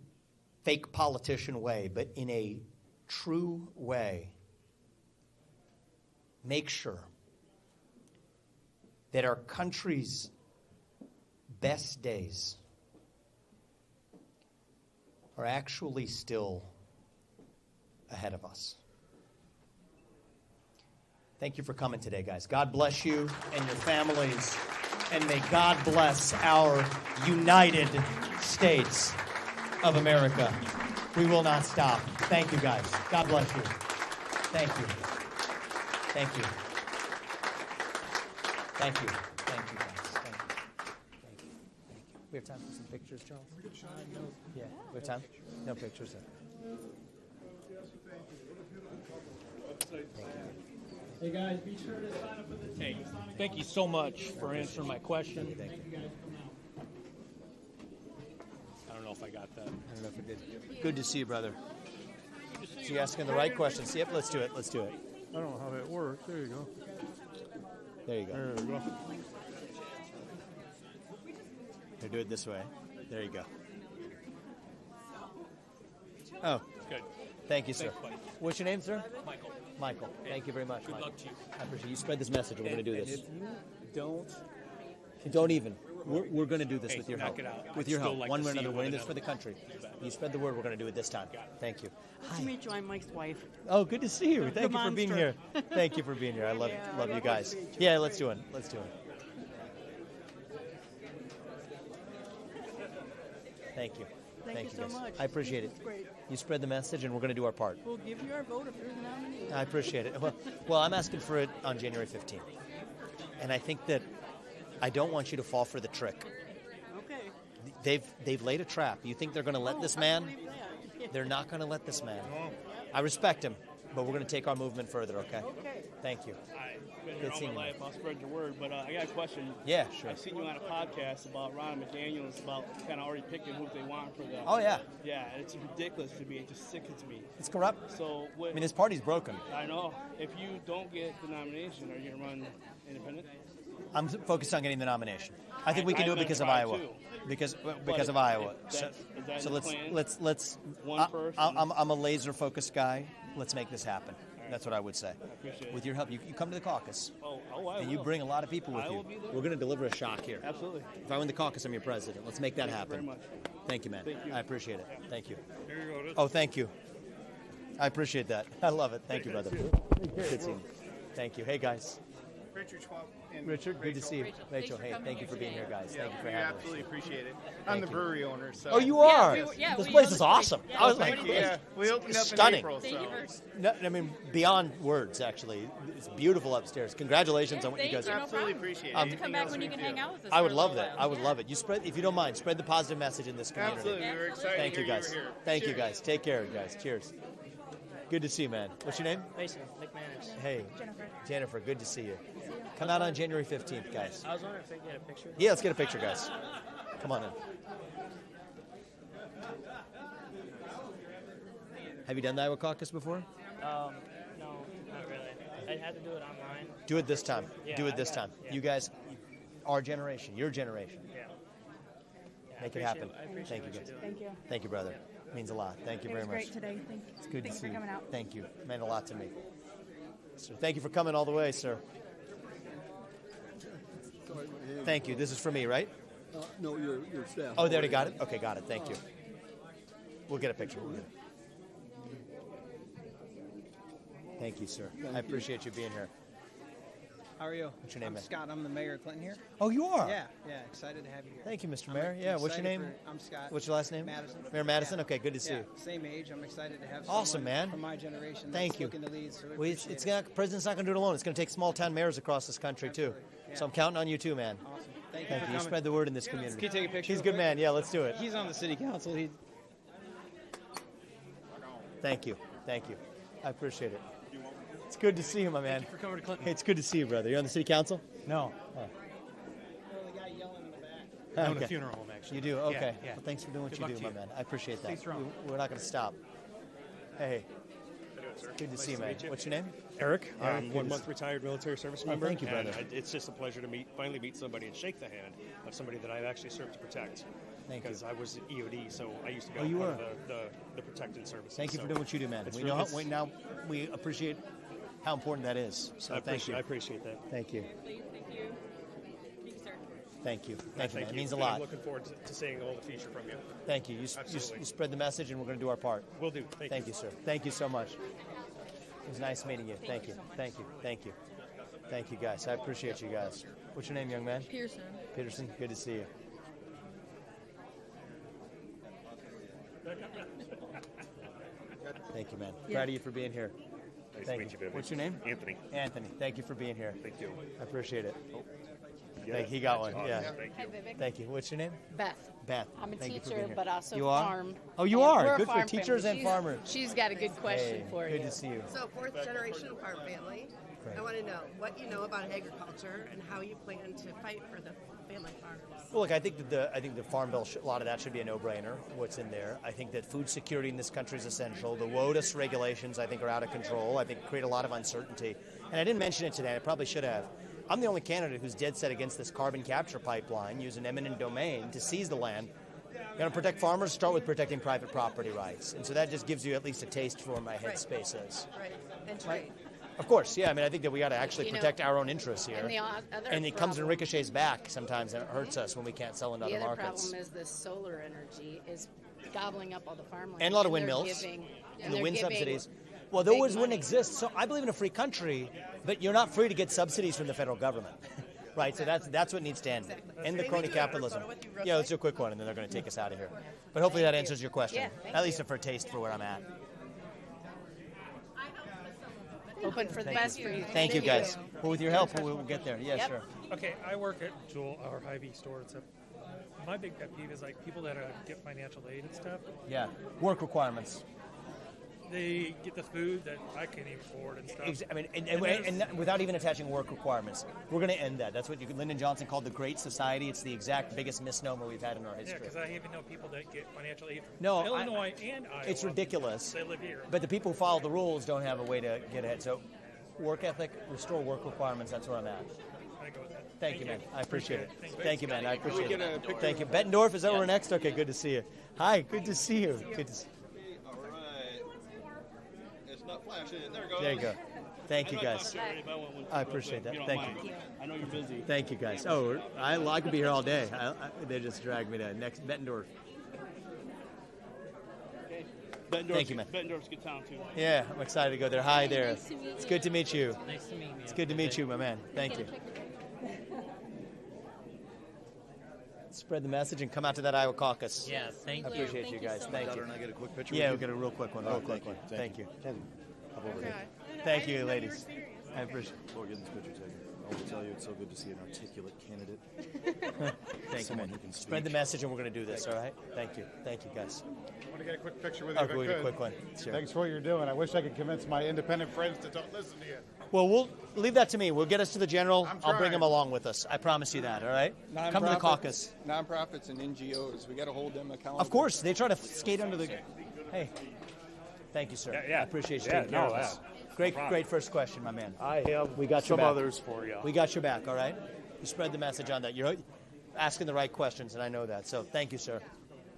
fake politician way, but in a true way, make sure that our country's best days are actually still ahead of us. Thank you for coming today, guys. God bless you and your families, and may God bless our United States of America. We will not stop. Thank you, guys. God bless you. Thank you. Thank you. Thank you. Thank you, guys. Thank you. Thank you. Thank you. We have time for some pictures, Charles? Yeah. We have time? No pictures. Thank you. Hey guys, be sure to sign up for the team. Hey, thank you so much for answering my question. Thank you guys for coming out. I don't know if I got that. I don't know if it did. Good to see you, brother. So you're asking the right questions. Yep, let's do it. Let's do it. I don't know how that works. There you go. There you go. There we go. Here, do it this way. There you go. Oh, Good. thank you, sir. Thanks, buddy. What's your name, sir? Michael. Michael. Thank you very much, Good Michael. luck to you. I appreciate you. Spread this message. We're going to do this. And if you don't, Even. We're going to do this Hey, with your knock help. it out. With I'd your still help. like One to way or see another. you We're in win this for the another. country. You spread the word. We're going to do it this time. Thank you. Nice to meet you. I'm Mike's wife. Oh, good to see you. Thank you for being here. monster. Thank you for being here. I love Yeah. you guys. Yeah, let's do it. Let's do it. Thank you. Thank you so guys. much. I appreciate it. It's great. You spread the message, and we're going to do our part. We'll give you our vote if you're the nominee. I appreciate it. Well, I'm asking for it on January 15th. And I think that I don't want you to fall for the trick. Okay. They've laid a trap. You think they're going to let this I man? believe that. They're not going to let this man. I respect him, but we're going to take our movement further, okay? Okay. Thank you. I've been here Good all seeing my you. life. I'll spread your word. But I got a question. Yeah, sure. I've seen you on a podcast about Ron McDaniels, about kind of already picking who they want for the. Oh, yeah. Yeah, it's ridiculous to me. It just sickens me. It's corrupt. So, I mean, his party's broken. I know. If you don't get the nomination, are you going to run independent? I'm focused on getting the nomination. I think we can I'm do it gonna because of try Iowa. too. Because But of Iowa. is that So the let's plan? let's. One person? I'm a laser focused guy. Let's make this happen. That's what I would say. appreciate it. With your help, you come to the caucus, I and you will. bring a lot of people with I you. will be there. We're going to deliver a shock here. Absolutely. If I win the caucus, I'm your president. Let's make that Thank you happen. very much. Thank you, man. Thank you. I appreciate it. Thank you. Here you go. Oh, thank you. I appreciate that. I love it. Thank you, brother. Good seeing you. Thank you. Hey, guys. Richard Schwab and Richard, good to Rachel. see you. Rachel, hey, thank you for being here, guys. Yeah, Thank you for we having absolutely us. appreciate it. Thank I'm the you. brewery owner, so. Oh, you are? Yeah, This we place own is the awesome. place. I was Yeah, like, Thank you. Yeah, we opened up stunning. in April, Thank so. you for No, I mean, beyond words, actually. It's beautiful upstairs. Congratulations on what you thank guys you, are no Absolutely problem. appreciate it. You have to Anything come back else when we you can do. hang out with us. I would for a love little that. while. I would love it. You spread, if you don't mind, spread the positive message in this community. Absolutely. We were excited Thank to you, hear guys. you were here. Thank you, Cheers. guys. Take care, guys. Cheers. Good to see you, man. What's your name? Mason, McManus. Hey. Jennifer, good to see you. Come out on January 15th, guys. I was wondering if we could get a picture. Yeah, let's get a picture, guys. Come on in. Have you done the Iowa caucus before? No, not really. I had to do it online. Do it this time. Yeah, Do it this time. yeah. You guys, our generation, your generation. Yeah. Make it happen. I appreciate Thank you, what guys. you're Thank you. Thank you, brother. It means a lot. Thank you very much. It was great today. It's good Thanks to see for coming out. Thank you. It meant a lot to me. So thank you for coming all the way, sir. Thank you. This is for me, right? No, your staff. Oh, they already got it? Okay, got it. Thank you. We'll get a picture. We'll get it. Thank you, sir. I appreciate you being here. How are you? What's your name, I'm man? Scott. I'm the mayor of Clinton here. Oh, you are? Yeah, excited to have you here. Thank you, Mr. Mayor. Yeah, what's your excited name? I'm Scott. What's your last name? Madison. Mayor Madison? Yeah. Okay, good to see you. Same age. I'm excited to have Awesome, someone man. from my generation Thank that's you. looking to lead. So we Well, appreciate it's it. not, President's not going to do it alone. It's going to take small-town mayors across this country, too. Yeah. So I'm counting on you, too, man. Awesome. Thank you Thank for you. You coming. spread the word in this community. Can you take a picture He's a real good quick? man. Yeah, let's do it. He's on the city council. Thank you. Thank you. I appreciate it. It's good to see you, my man. Thank you for coming to Clinton. Hey, it's good to see you, brother. You're on the city council? No. Oh. The guy yelling in the back. I own Okay. a funeral home, actually. You do? Okay. Yeah. Well, thanks for doing what Good you luck do, to my you. man. I appreciate that. Stay strong. We're not going to stop. Hey. Good to see you, man. What's your name? Eric, Eric, I'm good 1 to month retired military service Oh, member. thank you, brother. And it's just a pleasure to finally meet somebody and shake the hand of somebody that I've actually served to protect. Thank you. Because I was EOD, so I used to be Oh, you part were? of the protecting services. Thank you for So doing what you do, man. it's We really- know now we appreciate how important that is. So thank you. I appreciate that. Thank you. Thank you. Thank you, sir. Thank you. Thank you, man. It means a And lot. I'm looking forward to seeing all the future from you. Thank you. You Absolutely. spread the message, and we're going to do our part. Will do. Thank you, sir. Thank you so much. It was nice meeting you. Thank you. Thank you. Thank you. Thank you, guys. I appreciate you guys. What's your name, young man? Pearson. Peterson. Good to see you. Thank you, man. Yeah. Proud of you for being here. Nice Thank to meet you, Vivek. What's your name? Anthony. Anthony. Thank you for being here. Thank you. I appreciate it. Yeah, Thank you. He got one. awesome. Yeah. Thank Hi, you. Vivek. Thank you. What's your name? Beth. Beth. I'm a Thank you for teacher, being here. but also You are? farm. Oh, you And are? we're a Good for farm teachers family. and farmers. She's got a good question Hey, for good you. to see you. So, fourth generation farm family. Great. I want to know what you know about agriculture and how you plan to fight for the family farms. Well, look, I think that the Farm Bill, a lot of that should be a no-brainer. What's in there? I think that food security in this country is essential. The WOTUS regulations, I think, are out of control. I think create a lot of uncertainty. And I didn't mention it today. I probably should have. I'm the only candidate who's dead set against this carbon capture pipeline using eminent domain to seize the land. You're going to protect farmers. Start with protecting private property rights, and so that just gives you at least a taste for where my headspace is. Right. And trade. Of course, yeah. I mean, I think that we got to actually You know, protect our own interests here. and the other And it comes and problem- ricochets back sometimes, and it hurts us when we can't sell into The other other markets. problem is the solar energy is gobbling up all the farmland. And a lot of they're windmills. giving- And the they're wind giving subsidies. Well, big those wouldn't money. exist. So I believe in a free country, but you're not free to get subsidies from the federal government. Right, so that's what needs to end. End the crony capitalism. Yeah, let's do a quick one, and then they're going to take us out of here. But hopefully that answers your question, Yeah, thank at least for a taste for where I'm at. Hoping for the Thank best you. for you. Thank you, guys. Well, with your help, we'll get there. Yeah, Yep. sure. Okay, I work at Jewel, our Hy-Vee store and stuff. My big pet peeve is like people that get financial aid and stuff. Yeah, work requirements. They get the food that I can't even afford and stuff. I mean, and without even attaching work requirements, we're going to end that. That's what Lyndon Johnson called the Great Society. It's the exact biggest misnomer we've had in our Yeah, history. because I even know people that get financial aid from No, Illinois and Iowa. It's ridiculous. They live here. But the people who follow the rules don't have a way to get ahead. So, work ethic, restore work requirements. That's where I'm at. I go with that. Thank you, man. I appreciate it. Thank you. Thank you, man. I Can we appreciate get a it. picture? Thank you. Bettendorf, is that where we're next? Okay, good to see you. Hi, good to see you. Good to see All right. It's not flashing. There it goes. There you go. Thank you, I'd like guys. to talk to you about one I real appreciate quick, that. if you Thank don't you. mind. I know you're busy. Thank you, guys. Oh, I could be here all day. They just dragged me to next Bettendorf. Thank you, man. Bettendorf's a good town, too. Yeah, I'm excited to go there. Hi there. Nice to meet It's you. good to meet you. Nice to meet you. It's good to meet you, my man. Thank you. Spread the message and come out to that Iowa caucus. Yeah, thank I you. appreciate you guys. Thank Daughter you. and I get a quick picture Yeah, with we'll you? get a real quick one. All Real right, quick thank one. you. Thank you. Hop over here. Thank you, ladies. I appreciate it. Before getting this picture taken, I will tell you it's so good to see an articulate candidate. Thank you, Someone man. who can Spread the speak. message and we're going to do this, Thank all you. right? Thank you. Thank you, guys. want to get a quick picture with Oh, you. if I we'll get a could. quick one. Sure. Thanks for what you're doing. I wish I could convince my independent friends to listen to you. Well, we'll leave that to me. We'll get us to the general. I'm I'll bring trying. him along with us. I promise you that, all right? Come to the caucus. Nonprofits and NGOs, we got to hold them accountable. Of course. They try to skate under the... Hey. Thank you, sir. Yeah. I appreciate you Yeah, taking care of no, us. yeah. Great, No problem. great first question, my man. I have We got your some back. others for you. We got your back, all right? You spread the message on that. You're asking the right questions, and I know that. So thank you, sir.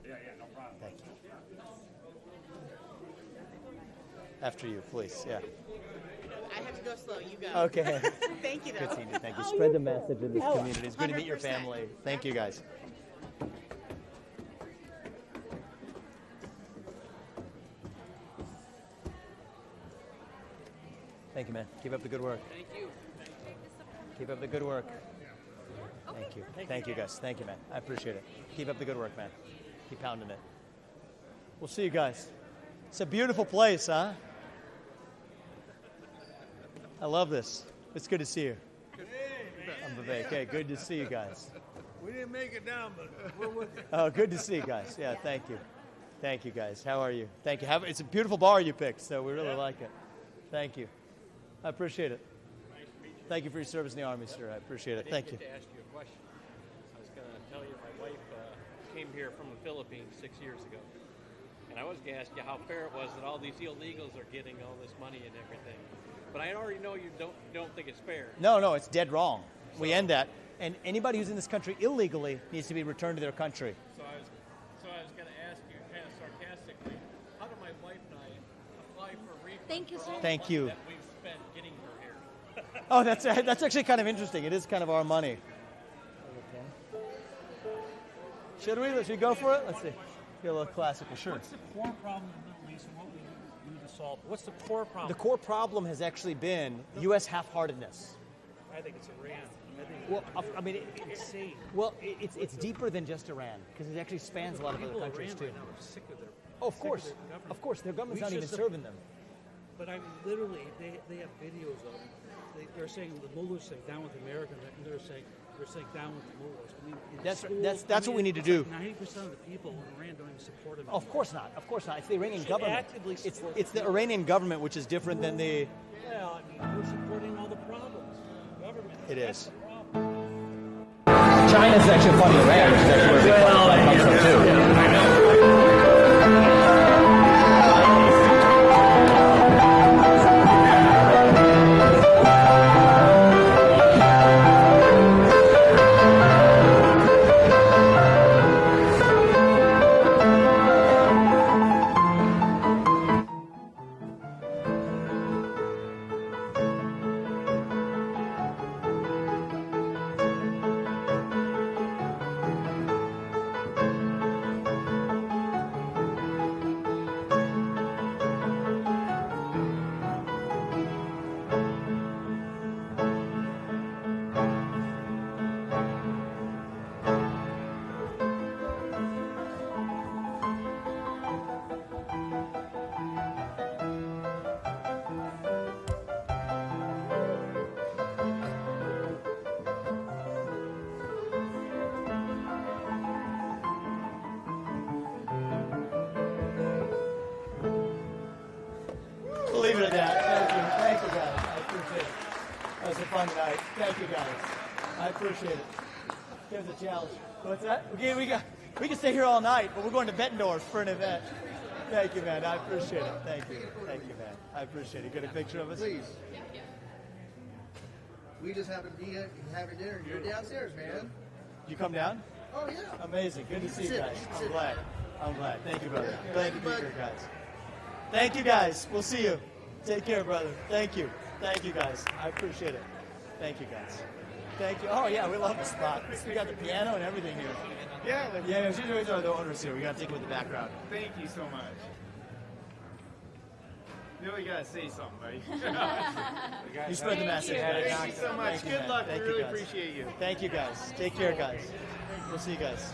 Yeah, no problem. Thank you. After you, please. Yeah. I have to go slow. You go. Okay. Thank you, though. Good seeing you. Thank you. Spread the message in this community. It's good to meet your 100%. family. Thank you, guys. Thank you, man. Keep up the good work. Thank you. Keep up the good work. Thank you. Thank you, guys. Thank you, man. I appreciate it. Keep up the good work, man. Keep pounding it. We'll see you guys. It's a beautiful place, huh? I love this. It's good to see you. I'm Vivek. Hey, good to see you guys. We didn't make it down, but we're with you. Oh, good to see you guys. Yeah, thank you. Thank you, guys. How are you? Thank you. It's a beautiful bar you picked, so we really like it. Thank you. I appreciate it. Thank you for your service in the Army, sir. I appreciate it. Thank you. I didn't get to ask you a question. I was going to tell you my wife came here from the Philippines 6 years ago. And I was going to ask you how fair it was that all these illegals are getting all this money and everything. But I already know you don't think it's fair. No, it's dead wrong. We end that. And anybody who's in this country illegally needs to be returned to their country. So I was going to ask you kind of sarcastically, how do my wife and I apply for a refund Thank you, for sir. all the Thank money you. that we've spent getting her here? Oh, that's actually kind of interesting. It is kind of our money. Should we go for it? Let's see. Get a little classical. Sure. What's the core problem in the Middle East and what we need to solve? What's the core problem? The core problem has actually been U.S. half-heartedness. I think it's Iran. Well, I mean, insane. Well, it's deeper than just Iran because it actually spans a lot of other People in countries Iran too. right now are sick of their. Oh, of sick course, their government. of course, their government's We not even should serving them. But I mean, literally, they have videos of them. They're saying the mullahs say down with the Americans, and they're saying down with the mullahs. I mean, in That's what we need to do. 90% of the people in Iran don't even support them. Of course not. Of course not. It's the Iranian Should government. actively support It's the Iranian government, which is different than the. Well, I mean, we're supporting all the problems. Government. It That's is. the problem. China's actually funny. Iran is actually where big comes from too. I know. We'll leave it at that. Thank you guys. I appreciate it. That was a fun night. Thank you guys. I appreciate it. Here's a challenge. What's that? We can stay here all night, but we're going to Bettendorf for an event. Thank you, man. I appreciate it. Thank you. Thank you, man. I appreciate it. Get a picture of us? Please. We just happened to be having dinner. You're downstairs, man. You come down? Oh, yeah. Amazing. Good to see you Sit. guys. I'm Sit. glad. I'm glad. Thank you, brother. Yeah. Glad to be here, guys. Thank you, guys. We'll see you. Take care, brother. Thank you. Thank you, guys. I appreciate it. Thank you, guys. Thank you. Oh, yeah, we love the spot. We got the piano and everything here. Yeah, she's always the owners here. We got to take it with the background. Thank you so much. You really gotta say something, buddy. You spread the message. Thank you so much. Thank you, Good man. luck. Thank We you, really guys. appreciate you. Thank you, guys. Take care, guys. We'll see you guys.